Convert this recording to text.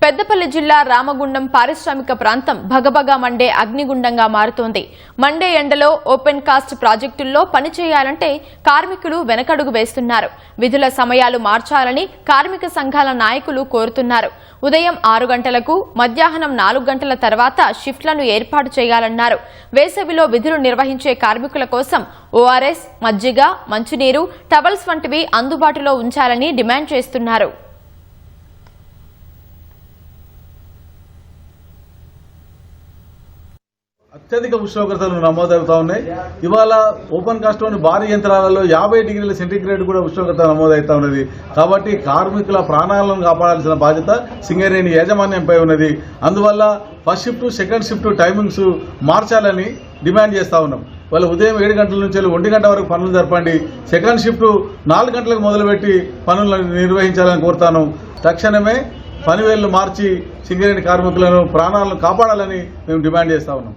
పెద్దపల్లి జిల్లా రామగుండం పారిశ్రామిక ప్రాంతం భగభగా మండే అగ్నిగుండంగా మారుతోంది. మండే ఎండలో ఓపెన్ కాస్ట్ ప్రాజెక్టుల్లో పనిచేయాలంటే కార్మికులు వెనకడుగు వేస్తున్నారు. విధుల సమయాలు మార్చాలని కార్మిక సంఘాల నాయకులు కోరుతున్నారు. ఉదయం 6 గంటలకు, మధ్యాహ్నం 4 గంటల తర్వాత షిఫ్ట్లను ఏర్పాటు చేయాలన్నారు. వేసవిలో విధులు నిర్వహించే కార్మికుల కోసం ఓఆర్ఎస్, మజ్జిగ, మంచినీరు, టవల్స్ వంటివి అందుబాటులో ఉంచాలని డిమాండ్ చేస్తున్నారు. అత్యధిక ఉష్ణోగ్రతలు నమోదవుతా ఉన్నాయి. ఇవాళ ఓపెన్ కాస్ట్లోని భారీ యంత్రాలలో 50 డిగ్రీల సెంటీగ్రేడ్ కూడా ఉష్ణోగ్రత నమోదవుతా ఉన్నది. కాబట్టి కార్మికుల ప్రాణాలను కాపాడాల్సిన బాధ్యత సింగరేణి యాజమాన్యంపై ఉన్నది. అందువల్ల first shift, second shift timings మార్చాలని డిమాండ్ చేస్తా ఉన్నాం. వాళ్ళ ఉదయం 7 గంటల నుంచి 1 గంట వరకు పనులు జరపండి. సెకండ్ షిఫ్ట్ 4 గంటలకు మొదలుపెట్టి పనులను నిర్వహించాలని కోరుతాను. తక్షణమే పనివేళ్లు మార్చి సింగరేణి కార్మికులను ప్రాణాలను కాపాడాలని మేము డిమాండ్ చేస్తా ఉన్నాం.